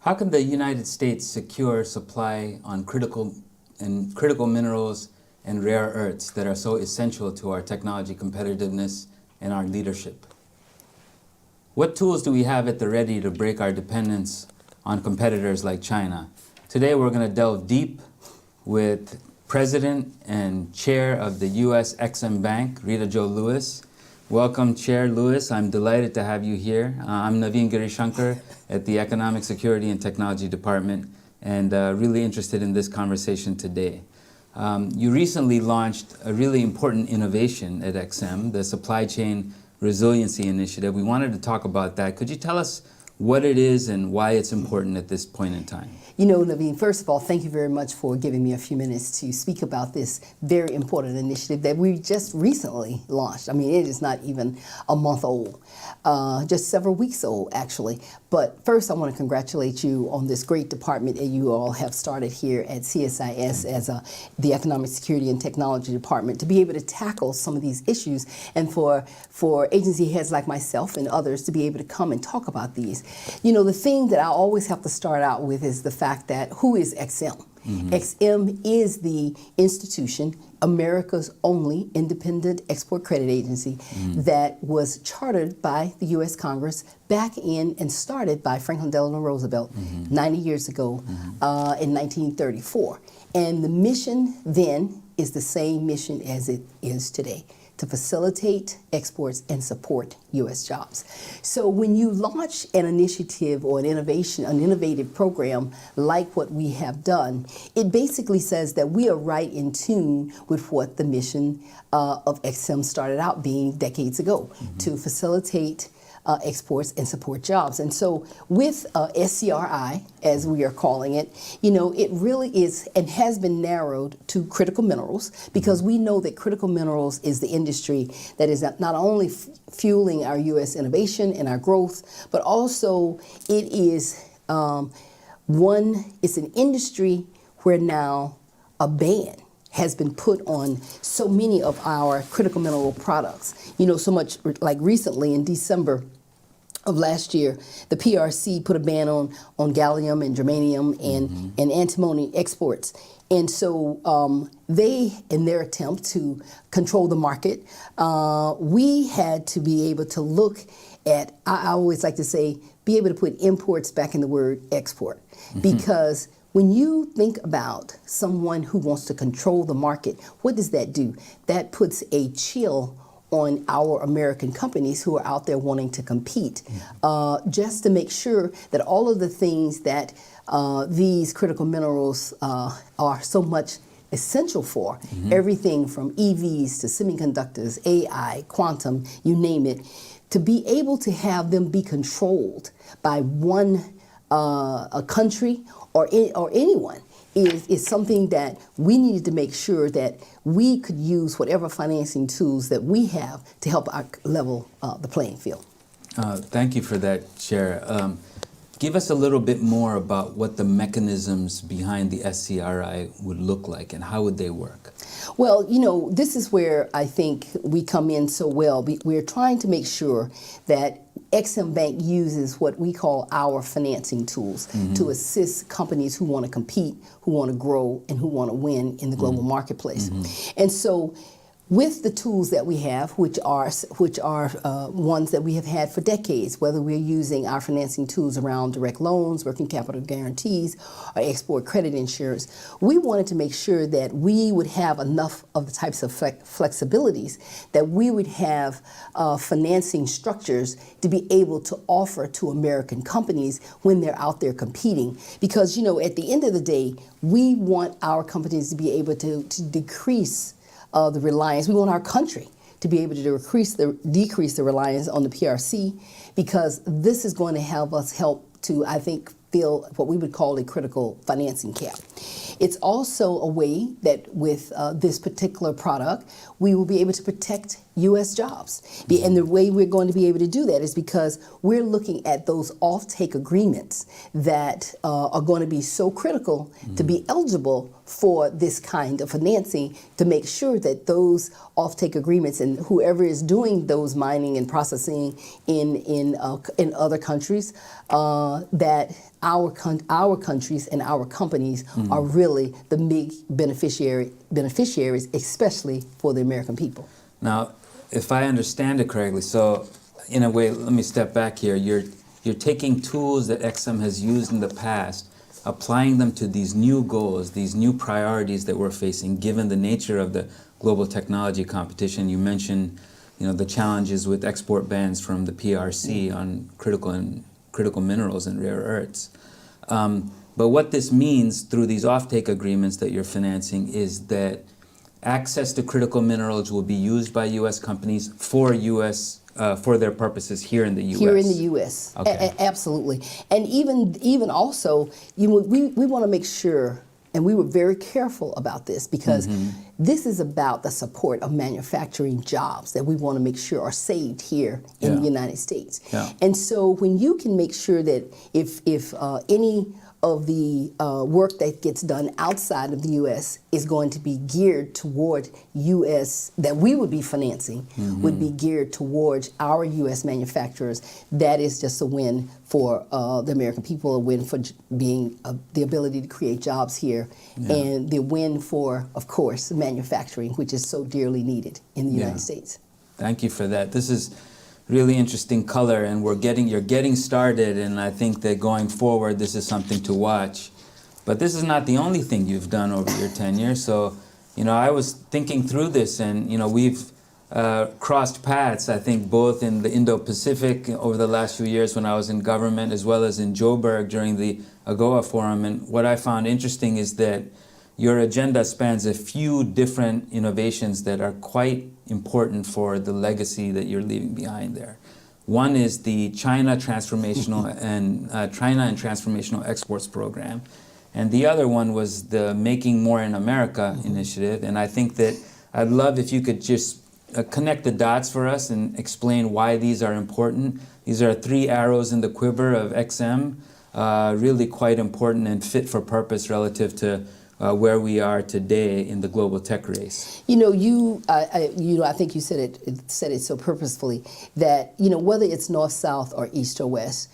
How can the United States secure supply on critical minerals and rare earths that are so essential to our technology competitiveness and our leadership? What tools do we have at the ready to break our dependence on competitors like China? Today we're going to delve deep with President and Chair of the U.S. EXIM Bank, Reta Jo Lewis. Welcome, Chair Lewis. I'm delighted to have you here. I'm Navin Girishankar at the Economic Security and Technology Department, and really interested in this conversation today. You recently launched a really important innovation at EXIM, the Supply Chain Resiliency Initiative. We wanted to talk about that. Could you tell us what it is and why it's important at this point in time? You know, Navin, first of all, thank you very much for giving me a few minutes to speak about this very important initiative that we just recently launched. I mean, it is not even a month old, just several weeks old, actually. But first, I want to congratulate you on this great department that you all have started here at CSIS as the Economic Security and Technology Department to be able to tackle some of these issues and for agency heads like myself and others to be able to come and talk about these. You know, the thing that I always have to start out with is the fact that who is EXIM? EXIM is the institution, America's only independent export credit agency that was chartered by the U.S. Congress back in and started by Franklin Delano Roosevelt 90 years ago in 1934. And the mission then is the same mission as it is today, to facilitate exports and support U.S. jobs. So when you launch an initiative or an innovative program like what we have done, it basically says that we are right in tune with what the mission of EXIM started out being decades ago, to facilitate exports and support jobs. And so with SCRI, as we are calling it, you know, it really is and has been narrowed to critical minerals, because we know that critical minerals is the industry that is not only fueling our U.S. innovation and our growth, but also it is it's an industry where now a ban has been put on so many of our critical mineral products. You know, so much like recently in December of last year, the PRC put a ban on gallium and germanium and antimony exports. And so they, in their attempt to control the market, we had to be able to look at, I always like to say, be able to put imports back in the word export. Because when you think about someone who wants to control the market, what does that do? That puts a chill on our American companies who are out there wanting to compete, just to make sure that all of the things that these critical minerals are so much essential for, everything from EVs to semiconductors, AI, quantum, you name it, to be able to have them be controlled by one a country or anyone is something that we needed to make sure that we could use whatever financing tools that we have to help level the playing field. Thank you for that, Chair. Give us a little bit more about what the mechanisms behind the SCRI would look like and how would they work? Well, you know, this is where I think we come in so well. We're trying to make sure that EXIM Bank uses what we call our financing tools to assist companies who want to compete, who want to grow, and who want to win in the global marketplace. And so with the tools that we have, which are ones that we have had for decades, whether we're using our financing tools around direct loans, working capital guarantees, or export credit insurance, we wanted to make sure that we would have enough of the types of flexibilities that we would have financing structures to be able to offer to American companies when they're out there competing. Because, you know, at the end of the day, we want our companies to be able to decrease the reliance. We want our country to be able to decrease the reliance on the PRC, because this is going to help us to, I think, fill what we would call a critical financing cap. It's also a way that with this particular product, we will be able to protect U.S. jobs. And the way we're going to be able to do that is because we're looking at those offtake agreements that are going to be so critical to be eligible for this kind of financing, to make sure that those offtake agreements and whoever is doing those mining and processing in other countries, that our countries and our companies are really the big beneficiaries, especially for the American people. Now, if I understand it correctly, so in a way, let me step back here. You're taking tools that EXIM has used in the past, applying them to these new goals, these new priorities that we're facing, given the nature of the global technology competition. You mentioned, the challenges with export bans from the PRC on critical minerals and rare earths. But what this means through these offtake agreements that you're financing is that access to critical minerals will be used by U.S. companies for their purposes here in the U.S. Here in the U.S. Okay. Absolutely. And even also, we want to make sure, and we were very careful about this, because this is about the support of manufacturing jobs that we want to make sure are saved here in the United States. Yeah. And so when you can make sure that if any of the work that gets done outside of the U.S. is going to be geared toward U.S., that we would be financing, would be geared towards our U.S. manufacturers, that is just a win for the American people, a win for being the ability to create jobs here, and the win for, of course, manufacturing, which is so dearly needed in the United States. Thank you for that. This is really interesting color, and you're getting started, and I think that going forward this is something to watch. But this is not the only thing you've done over your tenure. So, I was thinking through this, and we've crossed paths, I think, both in the Indo-Pacific over the last few years when I was in government, as well as in Joburg during the AGOA Forum. And what I found interesting is that your agenda spans a few different innovations that are quite important for the legacy that you're leaving behind there. One is the China Transformational and Transformational Exports Program, and the other one was the Making More in America initiative. And I think that I'd love if you could just connect the dots for us and explain why these are important. These are 3 arrows in the quiver of EXIM, really quite important and fit for purpose relative to where we are today in the global tech race. I think you said it so purposefully that whether it's north, south, or east or west,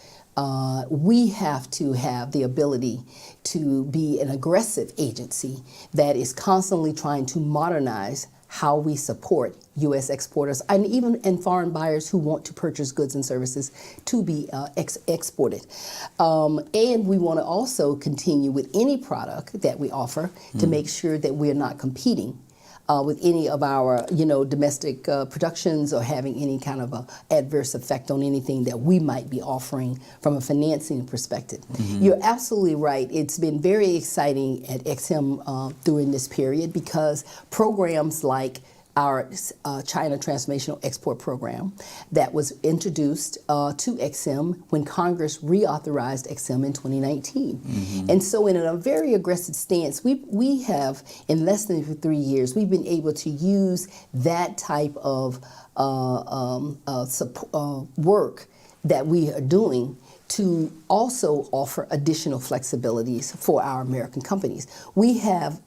we have to have the ability to be an aggressive agency that is constantly trying to modernize how we support U.S. exporters and foreign buyers who want to purchase goods and services to be exported. And we want to also continue with any product that we offer to make sure that we're not competing with any of our domestic productions, or having any kind of a adverse effect on anything that we might be offering from a financing perspective. You're absolutely right. It's been very exciting at EXIM during this period, because programs like our China Transformational Export Program that was introduced to EXIM when Congress reauthorized EXIM in 2019. And so in a very aggressive stance, we have, in less than 3 years, we've been able to use that type of work that we are doing to also offer additional flexibilities for our American companies. We have,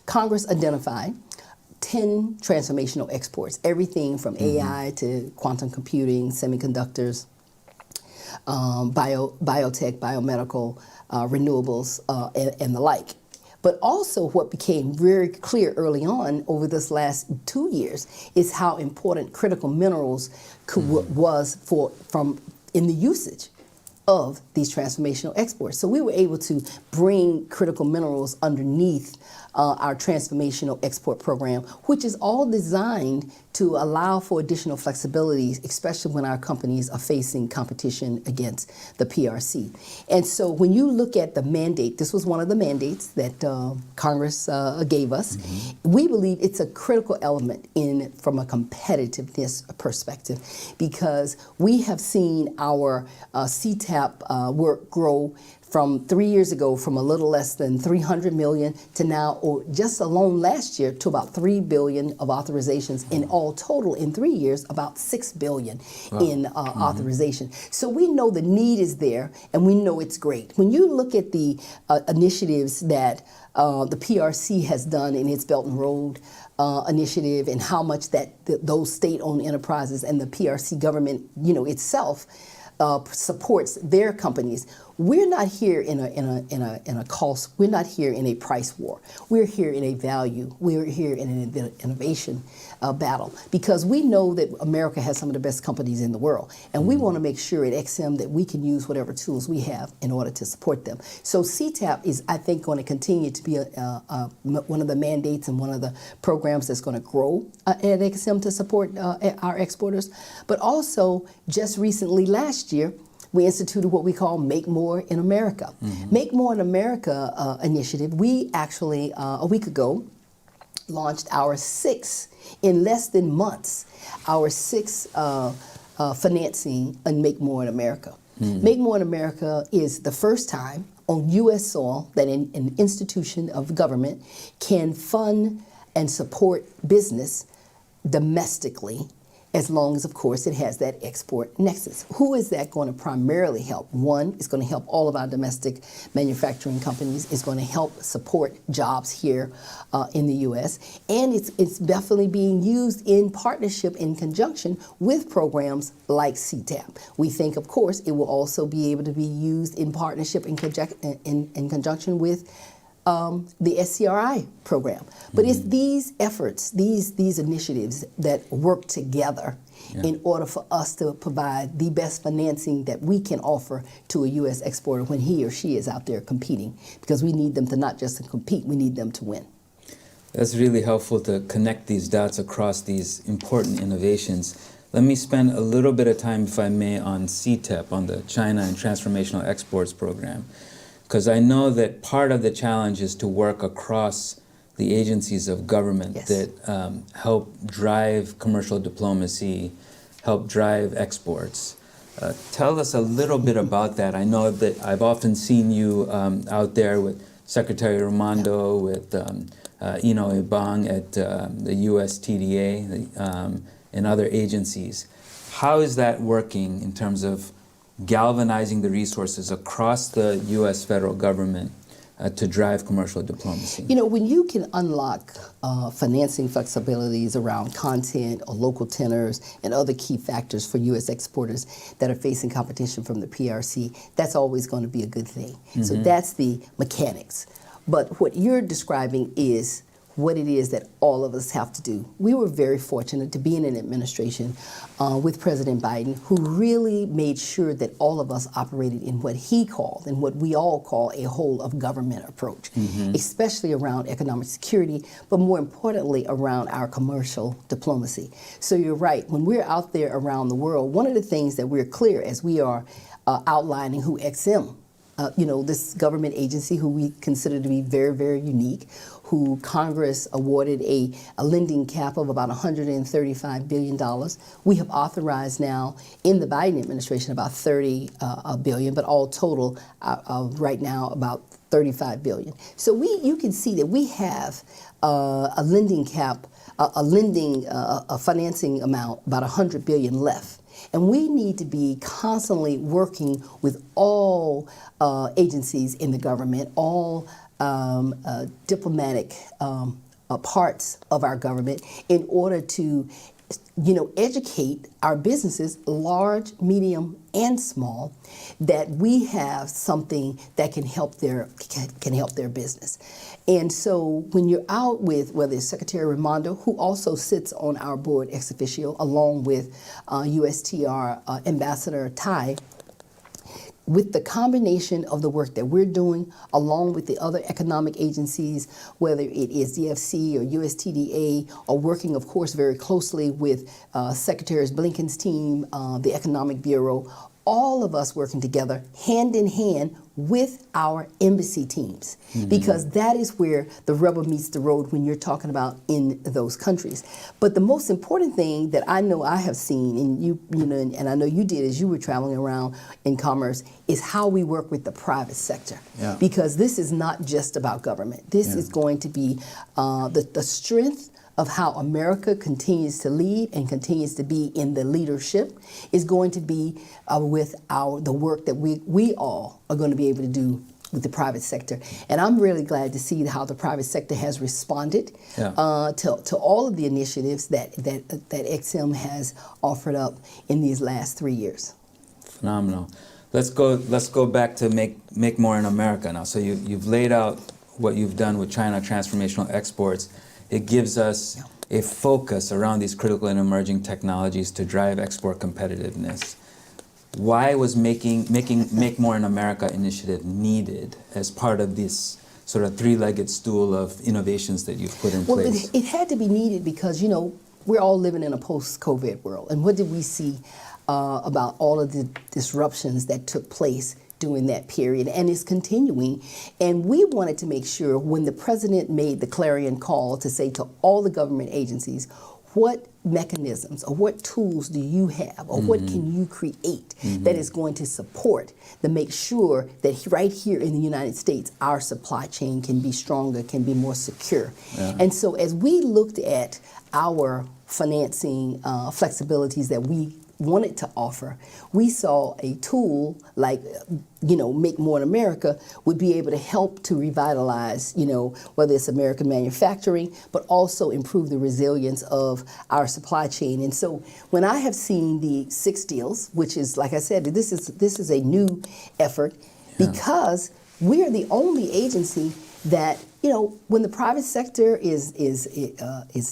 Congress identified 10 transformational exports, everything from AI to quantum computing, semiconductors, biotech, biomedical, renewables, and the like. But also what became very clear early on over this last 2 years is how important critical minerals was in the usage of these transformational exports. So we were able to bring critical minerals underneath our transformational export program, which is all designed to allow for additional flexibilities, especially when our companies are facing competition against the PRC. And so when you look at the mandate, this was one of the mandates that Congress gave us. We believe it's a critical element from a competitiveness perspective, because we have seen our CTAP work grow from 3 years ago, from a little less than 300 million to now, or just alone last year, to about 3 billion of authorizations in all total in 3 years, about 6 billion in authorization. So we know the need is there, and we know it's great. When you look at the initiatives that the PRC has done in its Belt and Road initiative, and how much that those state-owned enterprises and the PRC government, itself supports their companies. We're not here in a cost. We're not here in a price war. We're here in a value. We're here in an innovation battle, because we know that America has some of the best companies in the world, and we want to make sure at EXIM that we can use whatever tools we have in order to support them. So CTAP is, I think, going to continue to be one of the mandates and one of the programs that's going to grow at EXIM to support our exporters. But also, just recently, last year, we instituted what we call Make More in America. Make More in America initiative, we actually, a week ago, launched our sixth, in less than months, our sixth financing on Make More in America. Make More in America is the first time on U.S. soil that an institution of government can fund and support business domestically, as long as, of course, it has that export nexus. Who is that going to primarily help? One, it's going to help all of our domestic manufacturing companies. It's going to help support jobs here in the U.S. And it's definitely being used in partnership, in conjunction with programs like CTAP. We think, of course, it will also be able to be used in partnership, in conjunction with the SCRI program. But it's these efforts, these initiatives that work together in order for us to provide the best financing that we can offer to a U.S. exporter when he or she is out there competing, because we need them to not just compete, we need them to win. That's really helpful to connect these dots across these important innovations. Let me spend a little bit of time, if I may, on CTEP, on the China and Transformational Exports Program, because I know that part of the challenge is to work across the agencies of government that help drive commercial diplomacy, help drive exports. Tell us a little bit about that. I know that I've often seen you out there with Secretary Raimondo, with Ino Ibang at the US TDA and other agencies. How is that working in terms of galvanizing the resources across the U.S. federal government to drive commercial diplomacy? When you can unlock financing flexibilities around content or local tenors and other key factors for U.S. exporters that are facing competition from the PRC, that's always going to be a good thing. So that's the mechanics. But what you're describing is what it is that all of us have to do. We were very fortunate to be in an administration with President Biden, who really made sure that all of us operated in what he called, and what we all call, a whole of government approach, especially around economic security, but more importantly around our commercial diplomacy. So you're right, when we're out there around the world, one of the things that we're clear as we are outlining who EXIM, this government agency who we consider to be very, very unique, who Congress awarded a lending cap of about $135 billion. We have authorized now in the Biden administration about $30 billion, but all total right now about $35 billion. So you can see that we have a lending cap, a financing amount, about $100 billion left. And we need to be constantly working with all agencies in the government, all diplomatic parts of our government, in order to, educate our businesses, large, medium, and small, that we have something that can help their business. And so when you're out with, whether it's Secretary Raimondo, who also sits on our board ex officio, along with USTR Ambassador Tai, with the combination of the work that we're doing, along with the other economic agencies, whether it is DFC or USTDA, or working, of course, very closely with Secretary Blinken's team, the Economic Bureau, all of us working together hand in hand with our embassy teams, because that is where the rubber meets the road when you're talking about in those countries. But the most important thing that I know I have seen, and you know, and I know you did as you were traveling around in commerce, is how we work with the private sector. Yeah. Because this is not just about government. This is going to be the strength of how America continues to lead and continues to be in the leadership is going to be with the work that we all are going to be able to do with the private sector. And I'm really glad to see how the private sector has responded to all of the initiatives that EXIM has offered up in these last 3 years. Phenomenal. Let's go back to make more in America now. So you've laid out what you've done with China transformational exports. It gives us a focus around these critical and emerging technologies to drive export competitiveness. Why was Make More in America initiative needed as part of this sort of three-legged stool of innovations that you've put in place? It had to be needed because, you know, we're all living in a post-COVID world. And what did we see about all of the disruptions that took place during that period and is continuing? And we wanted to make sure when the president made the clarion call to say to all the government agencies, what mechanisms or what tools do you have or what can you create that is going to support to make sure that right here in the United States our supply chain can be stronger, can be more secure. And so as we looked at our financing flexibilities that we wanted to offer, we saw a tool like, you know, Make More in America would be able to help to revitalize, you know, whether it's American manufacturing, but also improve the resilience of our supply chain. And so when I have seen the 6 deals, which is, like I said, this is a new effort because we are the only agency that, you know, when the private sector is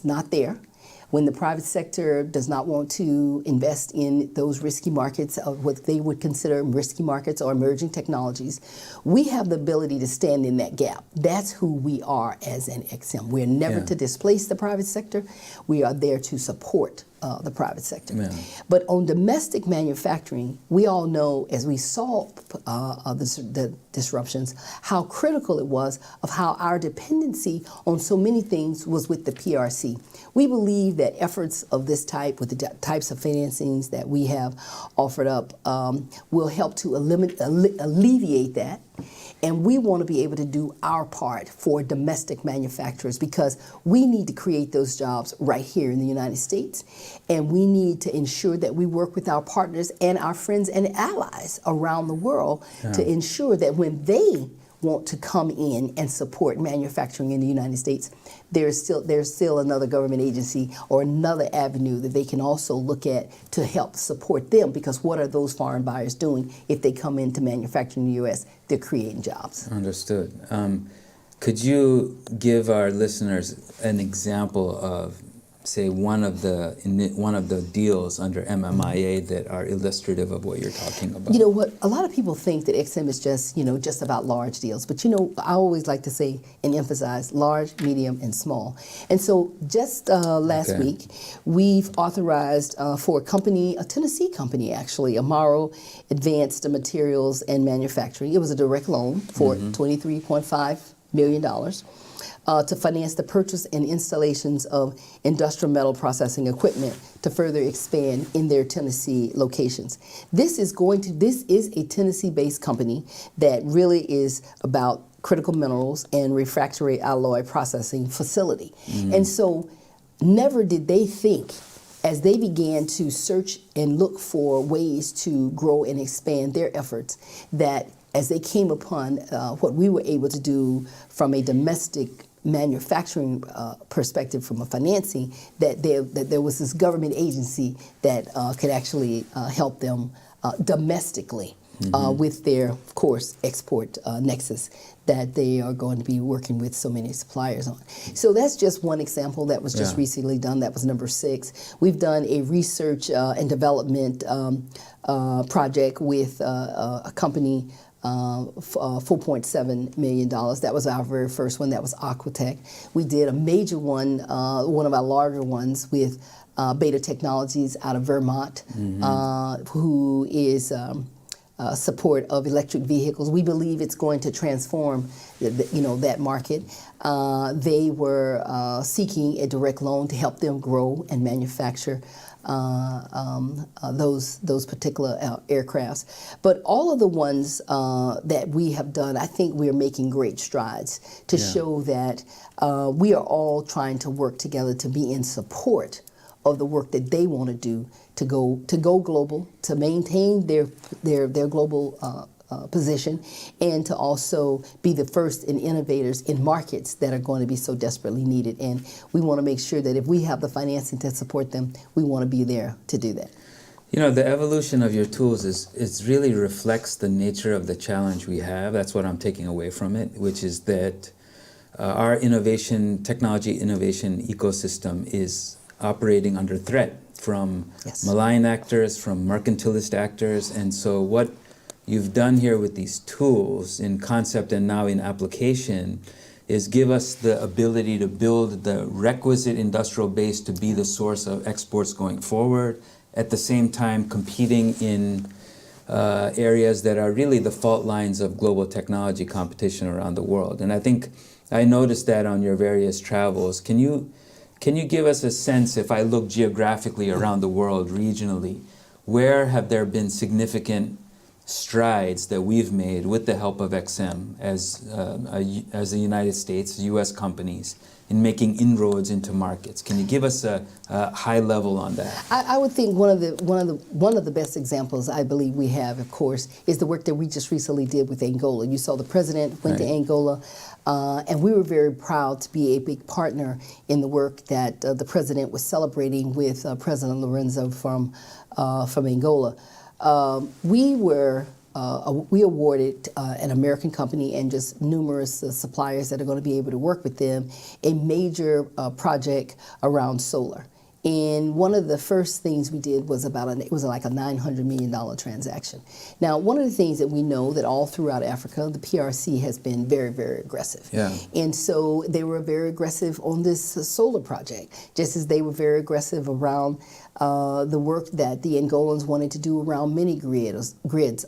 not there, when the private sector does not want to invest in those risky markets, of what they would consider risky markets or emerging technologies, we have the ability to stand in that gap. That's who we are as an EXIM. We're never to displace the private sector. We are there to support the private sector. But on domestic manufacturing, we all know, as we saw the disruptions, how critical it was of how our dependency on so many things was with the PRC. We believe that efforts of this type, with the types of financings that we have offered up, will help to alleviate that. And we want to be able to do our part for domestic manufacturers because we need to create those jobs right here in the United States. And we need to ensure that we work with our partners and our friends and allies around the world to ensure that when they want to come in and support manufacturing in the United States, there's still another government agency or another avenue that they can also look at to help support them, because what are those foreign buyers doing if they come into manufacturing in the U.S.? They're creating jobs. Understood. Could you give our listeners an example of, say, one of the deals under MMIA that are illustrative of what you're talking about? You know what? A lot of people think that EXIM is just about large deals, but you know, I always like to say and emphasize large, medium, and small. And so, just last week, we've authorized for a Tennessee company actually, Amaro Advanced Materials and Manufacturing. It was a direct loan for $23.5 million. To finance the purchase and installations of industrial metal processing equipment to further expand in their Tennessee locations. This is a Tennessee-based company that really is about critical minerals and refractory alloy processing facility. And so never did they think, as they began to search and look for ways to grow and expand their efforts, that as they came upon what we were able to do from a domestic manufacturing perspective, from a financing, that there was this government agency that could actually help them domestically with their, of course, export nexus that they are going to be working with so many suppliers on. So that's just one example that was just recently done. That was number 6. We've done a research and development project with a company $4.7 million. That was our very first one. That was Aquatech. We did a major one, one of our larger ones with Beta Technologies out of Vermont, who is support of electric vehicles. We believe it's going to transform, that market. They were seeking a direct loan to help them grow and manufacture those particular aircrafts. But all of the ones that we have done, I think we are making great strides to show that we are all trying to work together to be in support of the work that they want to do to go global, to maintain their global position, and to also be the first in innovators in markets that are going to be so desperately needed. And we want to make sure that if we have the financing to support them, we want to be there to do that. The evolution of your tools really reflects the nature of the challenge we have. That's what I'm taking away from it, which is that our technology innovation ecosystem is operating under threat from malign actors, from mercantilist actors. And so what you've done here with these tools in concept and now in application is give us the ability to build the requisite industrial base to be the source of exports going forward, at the same time competing in areas that are really the fault lines of global technology competition around the world. And I think I noticed that on your various travels. Can you give us a sense, if I look geographically around the world, regionally, where have there been significant strides that we've made with the help of EXIM as the United States, U.S. companies, in making inroads into markets? Can you give us a high level on that? I would think one of the best examples I believe we have, of course, is the work that we just recently did with Angola. You saw the president went to Angola, and we were very proud to be a big partner in the work that the president was celebrating with President Lorenzo from Angola. We awarded an American company and just numerous suppliers that are going to be able to work with them a major project around solar. And one of the first things we did was it was like a $900 million transaction. Now, one of the things that we know that all throughout Africa, the PRC has been very, very aggressive. Yeah. And so they were very aggressive on this solar project, just as they were very aggressive around the work that the Angolans wanted to do around mini grids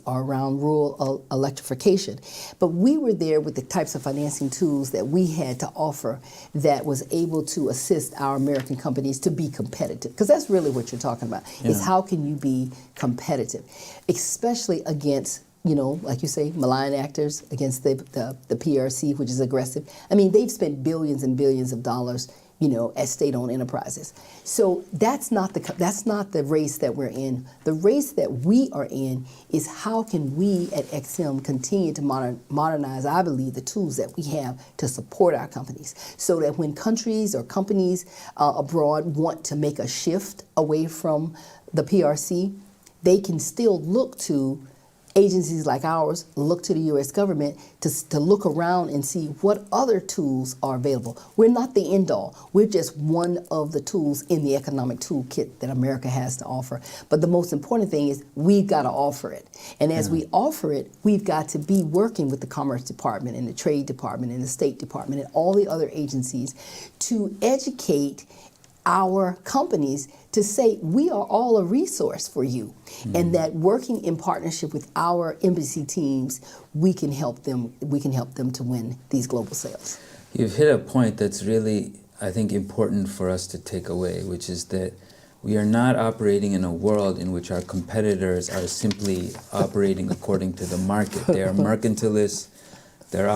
or around rural electrification. But we were there with the types of financing tools that we had to offer that was able to assist our American companies to be competitive. Because that's really what you're talking about, is how can you be competitive, especially against, like you say, malign actors, against the PRC, which is aggressive. I mean, they've spent billions and billions of dollars as state-owned enterprises. So that's not the race that we're in. The race that we are in is how can we at EXIM continue to modernize, I believe, the tools that we have to support our companies, so that when countries or companies abroad want to make a shift away from the PRC, they can still look to agencies like ours, look to the U.S. government to look around and see what other tools are available. We're not the end all. We're just one of the tools in the economic toolkit that America has to offer. But the most important thing is we've got to offer it. And as we offer it, we've got to be working with the Commerce Department and the Trade Department and the State Department and all the other agencies to educate our companies to say we are all a resource for you, and that working in partnership with our embassy teams, we can help them to win these global sales. You've hit a point that's really, I think, important for us to take away, which is that we are not operating in a world in which our competitors are simply operating according to the market. They are mercantilists, they're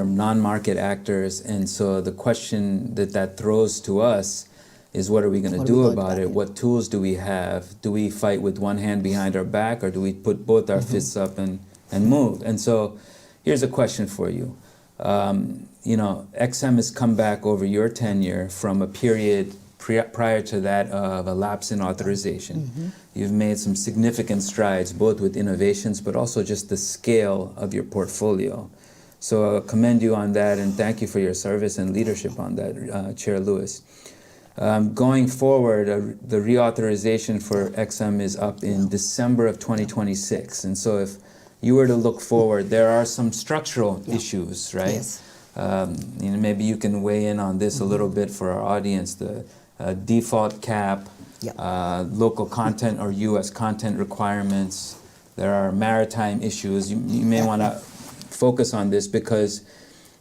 non-market actors, and so the question that throws to us is what are we going to do about it? What tools do we have? Do we fight with one hand behind our back, or do we put both our fists up and move? And so here's a question for you. EXIM has come back over your tenure from a period prior to that of a lapse in authorization. You've made some significant strides, both with innovations, but also just the scale of your portfolio. So I commend you on that, and thank you for your service and leadership on that, Chair Lewis. Going forward, the reauthorization for EXIM is up in December of 2026. And so if you were to look forward, there are some structural issues, right? Yes. Maybe you can weigh in on this a little bit for our audience. The default cap, local content or U.S. content requirements. There are maritime issues. You may want to focus on this because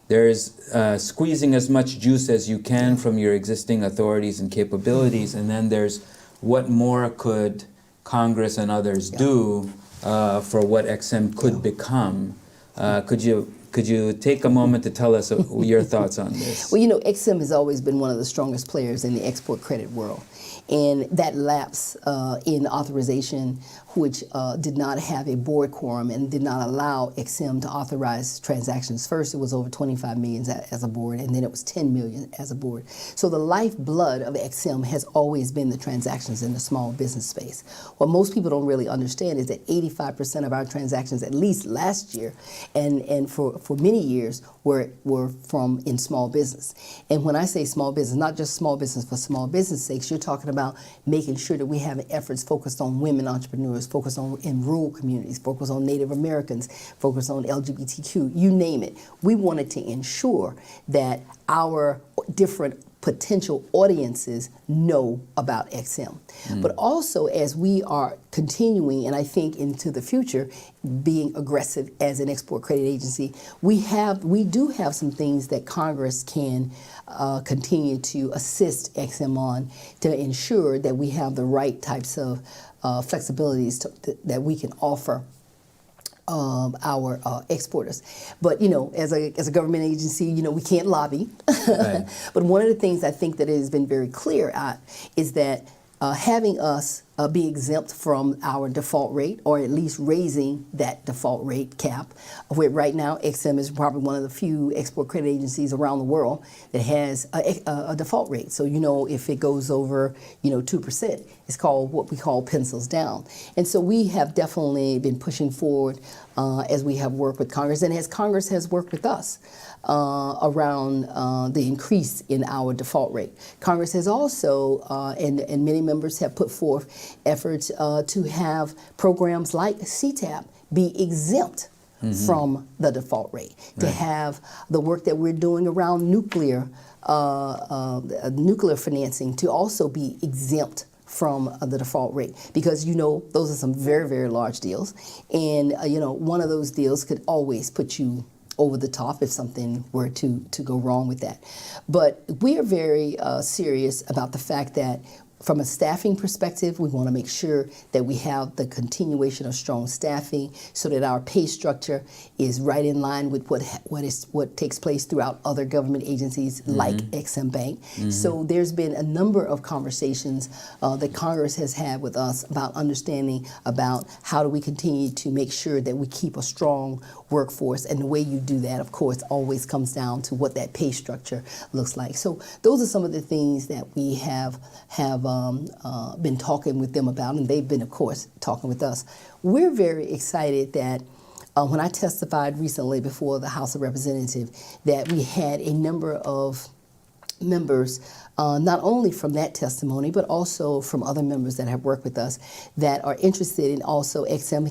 there's squeezing as much juice as you can from your existing authorities and capabilities, and then there's what more could Congress and others do for what EXIM could become. Could you take a moment to tell us your thoughts on this? Well, EXIM has always been one of the strongest players in the export credit world. And that lapse in authorization, which did not have a board quorum and did not allow EXIM to authorize transactions. First, it was over 25 million as a board, and then it was 10 million as a board. So the lifeblood of EXIM has always been the transactions in the small business space. What most people don't really understand is that 85% of our transactions, at least last year, and for many years, were from in small business. And when I say small business, not just small business for small business sakes, you're talking about making sure that we have efforts focused on women entrepreneurs, focused on in rural communities, focused on Native Americans, focused on LGBTQ, you name it. We wanted to ensure that our different potential audiences know about EXIM. But also, as we are continuing, and I think into the future, being aggressive as an export credit agency, we do have some things that Congress can continue to assist EXIM on to ensure that we have the right types of flexibilities that we can offer our exporters. But as a government agency, we can't lobby. Right. But one of the things I think that it has been very clear at is that having us be exempt from our default rate, or at least raising that default rate cap, where right now EXIM is probably one of the few export credit agencies around the world that has a default rate. So if it goes over 2%, it's called what we call pencils down. And so we have definitely been pushing forward as we have worked with Congress, and as Congress has worked with us around the increase in our default rate. Congress has also, and many members have put forth efforts to have programs like CTAP be exempt from the default rate, to have the work that we're doing around nuclear financing to also be exempt from the default rate, because those are some very, very large deals, and one of those deals could always put you over the top if something were to go wrong with that. But we are very serious about the fact that from a staffing perspective, we want to make sure that we have the continuation of strong staffing so that our pay structure is right in line with what takes place throughout other government agencies like EXIM Bank. So there's been a number of conversations that Congress has had with us about understanding about how do we continue to make sure that we keep a strong workforce, and the way you do that, of course, always comes down to what that pay structure looks like. So those are some of the things that we have been talking with them about, and they've been, of course, talking with us. We're very excited that when I testified recently before the House of Representatives, that we had a number of members, not only from that testimony, but also from other members that have worked with us that are interested in also EXIM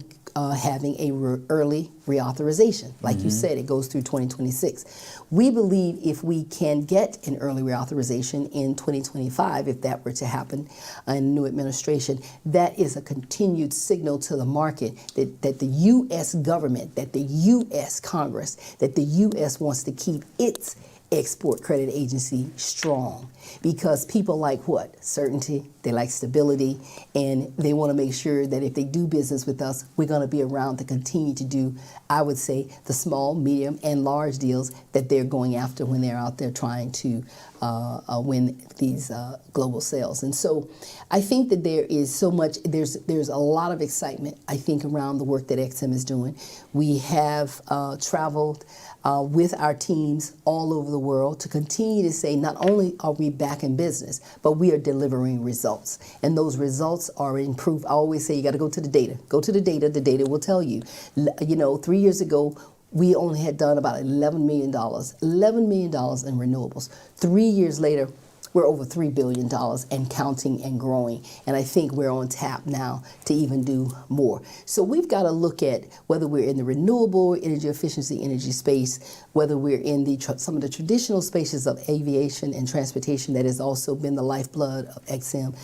having a early reauthorization. Like you said, it goes through 2026. We believe if we can get an early reauthorization in 2025, if that were to happen in a new administration, that is a continued signal to the market that the U.S. government, that the U.S. Congress, that the U.S. wants to keep its export credit agency strong, because people like what? Certainty. They like stability, and they want to make sure that if they do business with us, we're going to be around to continue to do, I would say, the small, medium, and large deals that they're going after when they're out there trying to win these global sales. And so I think that there is so much, there's a lot of excitement, I think, around the work that EXIM is doing. We have traveled with our teams all over the world to continue to say not only are we back in business, but we are delivering results. And those results are improved. I always say you got to go to the data. Go to the data will tell you. 3 years ago, we only had done about $11 million in renewables. 3 years later, we're over $3 billion and counting and growing. And I think we're on tap now to even do more. So we've got to look at whether we're in the renewable energy efficiency energy space, whether we're in the some of the traditional spaces of aviation and transportation that has also been the lifeblood of EXIM.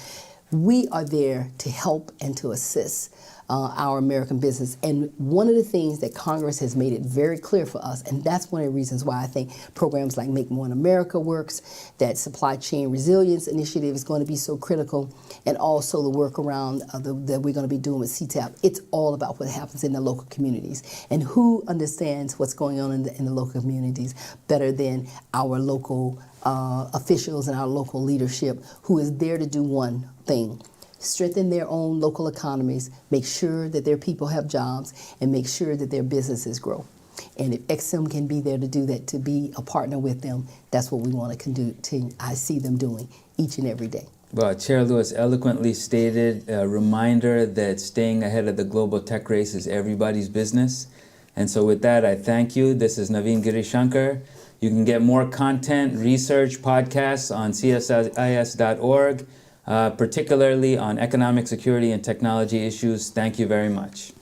We are there to help and to assist our American business. And one of the things that Congress has made it very clear for us, and that's one of the reasons why I think programs like Make More in America works, that Supply Chain Resilience Initiative is going to be so critical, and also the work around that we're going to be doing with CTAP. It's all about what happens in the local communities and who understands what's going on in the local communities better than our local officials and our local leadership, who is there to do one thing: strengthen their own local economies, make sure that their people have jobs, and make sure that their businesses grow. And if EXIM can be there to do that, to be a partner with them, that's what we want to do. I see them doing each and every day. Well, Chair Lewis eloquently stated a reminder that staying ahead of the global tech race is everybody's business. And so with that, I thank you. This is Navin Girishankar. You can get more content, research, podcasts on CSIS.org. Particularly on economic security and technology issues. Thank you very much.